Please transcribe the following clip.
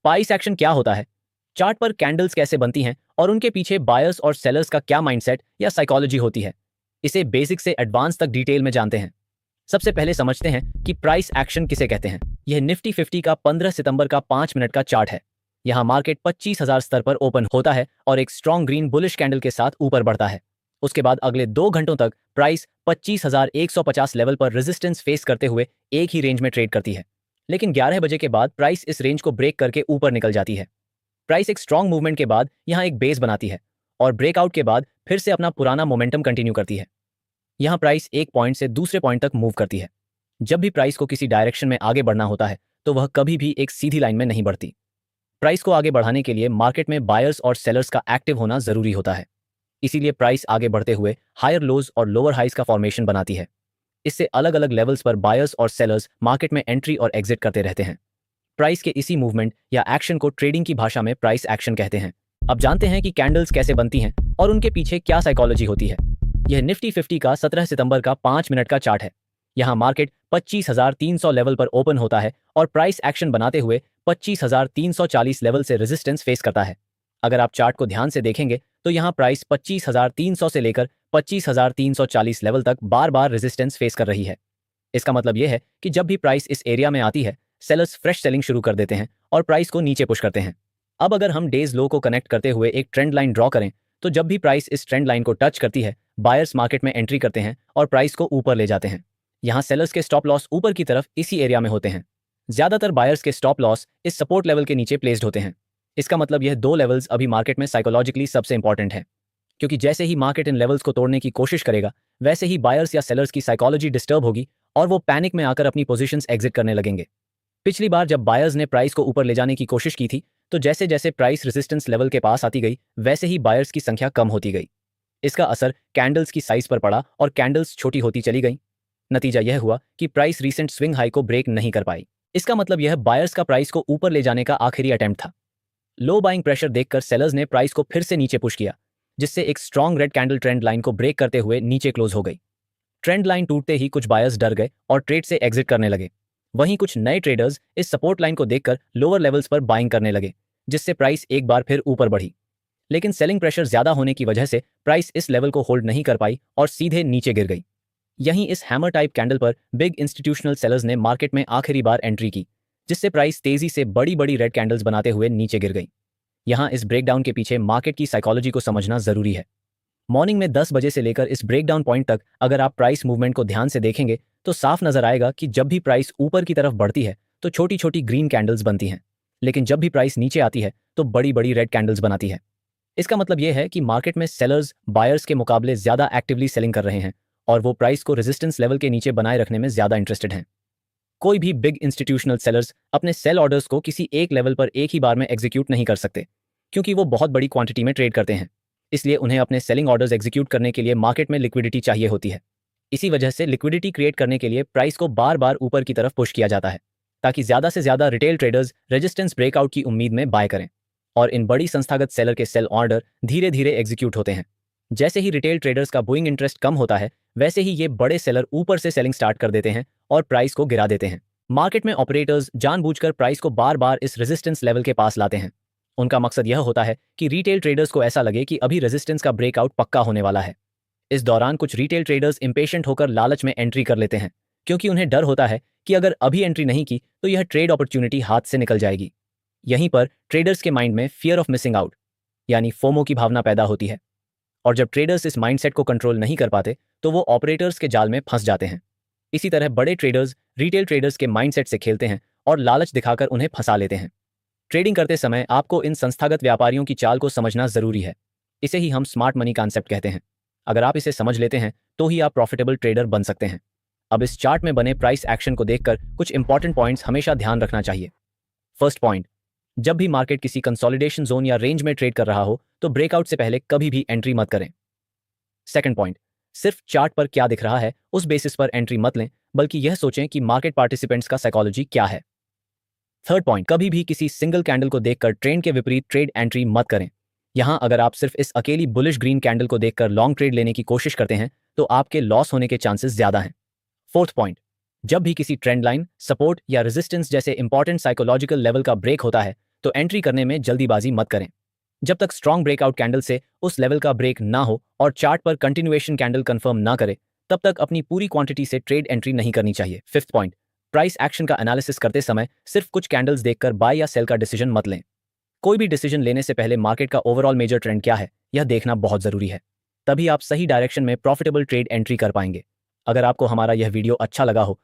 Price action क्या होता है, चार्ट पर कैंडल्स कैसे बनती हैं और उनके पीछे बायर्स और सेलर्स का क्या माइंडसेट या साइकोलॉजी होती है, इसे बेसिक से एडवांस तक डिटेल में जानते हैं। सबसे पहले समझते हैं कि प्राइस एक्शन किसे कहते हैं। यह निफ्टी 50 का 15 सितंबर का 5 मिनट का चार्ट है। यहां मार्केट 25,000 स्तर पर ओपन होता है और एक स्ट्रॉन्ग ग्रीन बुलिश कैंडल के साथ ऊपर बढ़ता है। उसके बाद अगले 2 घंटों तक प्राइस 25,150 लेवल पर रेजिस्टेंस फेस करते हुए एक ही रेंज में ट्रेड करती है। लेकिन 11 बजे के बाद प्राइस इस रेंज को ब्रेक करके ऊपर निकल जाती है। प्राइस एक स्ट्रॉन्ग मूवमेंट के बाद यहां एक बेस बनाती है और ब्रेकआउट के बाद फिर से अपना पुराना मोमेंटम कंटिन्यू करती है। यहां प्राइस एक पॉइंट से दूसरे पॉइंट तक मूव करती है। जब भी प्राइस को किसी डायरेक्शन में आगे बढ़ना होता है तो वह कभी भी एक सीधी लाइन में नहीं बढ़ती। प्राइस को आगे बढ़ाने के लिए मार्केट में बायर्स और सेलर्स का एक्टिव होना जरूरी होता है। इसीलिए प्राइस आगे बढ़ते हुए हायर लोज और लोअर हाइज का फॉर्मेशन बनाती है। इससे अलग अलग लेवल्स पर बायर्स और सेलर्स मार्केट में एंट्री और एग्जिट करते रहते हैं। प्राइस के इसी मूवमेंट या एक्शन को ट्रेडिंग की भाषा में प्राइस एक्शन कहते हैं। अब जानते हैं कि कैंडल्स कैसे बनती हैं और उनके पीछे क्या साइकोलॉजी होती है। यह निफ्टी 50 का 17 सितंबर का 5 मिनट का चार्ट है। यहां मार्केट 25,300 लेवल पर ओपन होता है और प्राइस एक्शन बनाते हुए 25,340 लेवल से रेजिस्टेंस फेस करता है। अगर आप चार्ट को ध्यान से देखेंगे तो यहां प्राइस 25,300 से लेकर 25,340 लेवल तक बार बार रेजिस्टेंस फेस कर रही है। इसका मतलब यह है कि जब भी प्राइस इस एरिया में आती है, सेलर्स फ्रेश सेलिंग शुरू कर देते हैं और प्राइस को नीचे पुश करते हैं। अब अगर हम डेज लो को कनेक्ट करते हुए एक ट्रेंड लाइन ड्रॉ करें तो जब भी प्राइस इस ट्रेंड लाइन को टच करती है, बायर्स मार्केट में एंट्री करते हैं और प्राइस को ऊपर ले जाते हैं। यहां सेलर्स के स्टॉप लॉस ऊपर की तरफ इसी एरिया में होते हैं। ज्यादातर बायर्स के स्टॉप लॉस इस सपोर्ट लेवल के नीचे प्लेस्ड होते हैं। इसका मतलब यह दो लेवल्स अभी मार्केट में साइकोलॉजिकली सबसे इंपॉर्टेंट है, क्योंकि जैसे ही मार्केट इन लेवल्स को तोड़ने की कोशिश करेगा वैसे ही बायर्स या सेलर्स की साइकोलॉजी डिस्टर्ब होगी और वो पैनिक में आकर अपनी पोजीशंस एग्जिट करने लगेंगे। पिछली बार जब बायर्स ने प्राइस को ऊपर ले जाने की कोशिश की थी तो जैसे जैसे प्राइस रेजिस्टेंस लेवल के पास आती गई वैसे ही बायर्स की संख्या कम होती गई। इसका असर कैंडल्स की साइज पर पड़ा और कैंडल्स छोटी होती चली गई। नतीजा यह हुआ कि प्राइस रीसेंट स्विंग हाई को ब्रेक नहीं कर पाई। इसका मतलब यह बायर्स का प्राइस को ऊपर ले जाने का आखिरी अटेम्प्ट था। लो बाइंग प्रेशर देखकर सेलर्स ने प्राइस को फिर से नीचे पुश किया, जिससे एक strong red candle trend line को ब्रेक करते हुए नीचे क्लोज हो गई। ट्रेंड लाइन टूटते ही कुछ बायर्स डर गए और ट्रेड से एग्जिट करने लगे। वहीं कुछ नए ट्रेडर्स इस सपोर्ट लाइन को देखकर लोअर लेवल्स पर बाइंग करने लगे, जिससे प्राइस एक बार फिर ऊपर बढ़ी। लेकिन सेलिंग प्रेशर ज्यादा होने की वजह से प्राइस इस लेवल को होल्ड नहीं कर पाई और सीधे नीचे गिर गई। यहीं इस हैमर टाइप कैंडल पर बिग इंस्टीट्यूशनल सेलर्स ने मार्केट में आखिरी बार एंट्री की, जिससे प्राइस तेजी से बड़ी बड़ी रेड कैंडल्स बनाते हुए नीचे गिर गई। यहां इस ब्रेकडाउन के पीछे मार्केट की साइकोलॉजी को समझना जरूरी है। मॉर्निंग में 10 बजे से लेकर इस ब्रेकडाउन पॉइंट तक अगर आप प्राइस मूवमेंट को ध्यान से देखेंगे तो साफ नजर आएगा कि जब भी प्राइस ऊपर की तरफ बढ़ती है तो छोटी छोटी ग्रीन कैंडल्स बनती हैं, लेकिन जब भी प्राइस नीचे आती है तो बड़ी बड़ी रेड कैंडल्स बनाती है। इसका मतलब यह है कि मार्केट में सेलर्स बायर्स के मुकाबले ज्यादा एक्टिवली सेलिंग कर रहे हैं और वो प्राइस को रेजिस्टेंस लेवल के नीचे बनाए रखने में ज्यादा इंटरेस्टेड हैं। कोई भी बिग इंस्टीट्यूशनल सेलर्स अपने सेल ऑर्डर्स को किसी एक लेवल पर एक ही बार में एग्जीक्यूट नहीं कर सकते, क्योंकि वो बहुत बड़ी क्वांटिटी में ट्रेड करते हैं। इसलिए उन्हें अपने सेलिंग ऑर्डर्स एग्जीक्यूट करने के लिए मार्केट में लिक्विडिटी चाहिए होती है। इसी वजह से लिक्विडिटी क्रिएट करने के लिए प्राइस को बार बार ऊपर की तरफ पुश किया जाता है, ताकि ज्यादा से ज्यादा रिटेल ट्रेडर्स रेजिस्टेंस ब्रेकआउट की उम्मीद में बाय करें और इन बड़ी संस्थागत सेलर के सेल ऑर्डर धीरे धीरे एग्जीक्यूट होते हैं। जैसे ही रिटेल ट्रेडर्स का बूइंग इंटरेस्ट कम होता है वैसे ही ये बड़े सेलर ऊपर से सेलिंग स्टार्ट कर देते हैं और प्राइस को गिरा देते हैं। मार्केट में ऑपरेटर्स जानबूझकर प्राइस को बार बार इस रेजिस्टेंस लेवल के पास लाते हैं। उनका मकसद यह होता है कि रिटेल ट्रेडर्स को ऐसा लगे कि अभी रेजिस्टेंस का ब्रेकआउट पक्का होने वाला है। इस दौरान कुछ रिटेल ट्रेडर्स इंपेशेंट होकर लालच में एंट्री कर लेते हैं, क्योंकि उन्हें डर होता है कि अगर अभी एंट्री नहीं की तो यह ट्रेड अपॉर्चुनिटी हाथ से निकल जाएगी। यहीं पर ट्रेडर्स के माइंड में फियर ऑफ मिसिंग आउट यानी फोमो की भावना पैदा होती है, और जब ट्रेडर्स इस माइंडसेट को कंट्रोल नहीं कर पाते तो वो ऑपरेटर्स के जाल में फंस जाते हैं। इसी तरह बड़े ट्रेडर्स रिटेल ट्रेडर्स के माइंडसेट से खेलते हैं और लालच दिखाकर उन्हें फंसा लेते हैं। ट्रेडिंग करते समय आपको इन संस्थागत व्यापारियों की चाल को समझना जरूरी है। इसे ही हम स्मार्ट मनी कॉन्सेप्ट कहते हैं। अगर आप इसे समझ लेते हैं तो ही आप प्रॉफिटेबल ट्रेडर बन सकते हैं। अब इस चार्ट में बने प्राइस एक्शन को देखकर कुछ इंपॉर्टेंट पॉइंट्स हमेशा ध्यान रखना चाहिए। फर्स्ट पॉइंट, जब भी मार्केट किसी कंसोलिडेशन जोन या रेंज में ट्रेड कर रहा हो तो ब्रेकआउट से पहले कभी भी एंट्री मत करें। सेकंड पॉइंट, सिर्फ चार्ट पर क्या दिख रहा है उस बेसिस पर एंट्री मत लें, बल्कि यह सोचें कि मार्केट पार्टिसिपेंट्स का साइकोलॉजी क्या है। थर्ड पॉइंट, कभी भी किसी सिंगल कैंडल को देखकर ट्रेंड के विपरीत ट्रेड एंट्री मत करें। यहां अगर आप सिर्फ इस अकेली बुलिश ग्रीन कैंडल को देखकर लॉन्ग ट्रेड लेने की कोशिश करते हैं तो आपके लॉस होने के चांसेस ज्यादा हैं। फोर्थ पॉइंट, जब भी किसी ट्रेंड लाइन, सपोर्ट या रेजिस्टेंस जैसे इंपॉर्टेंट साइकोलॉजिकल लेवल का ब्रेक होता है तो एंट्री करने में जल्दीबाजी मत करें। जब तक स्ट्रॉन्ग ब्रेकआउट कैंडल से उस लेवल का ब्रेक ना हो और चार्ट पर कंटिन्यूएशन कैंडल कंफर्म ना करे, तब तक अपनी पूरी क्वांटिटी से ट्रेड एंट्री नहीं करनी चाहिए। फिफ्थ पॉइंट, प्राइस एक्शन का एनालिसिस करते समय सिर्फ कुछ कैंडल्स देखकर बाय या सेल का डिसीजन मत लें। कोई भी डिसीजन लेने से पहले मार्केट का ओवरऑल मेजर ट्रेंड क्या है यह देखना बहुत जरूरी है। तभी आप सही डायरेक्शन में प्रॉफिटेबल ट्रेड एंट्री कर पाएंगे। अगर आपको हमारा यह वीडियो अच्छा लगा हो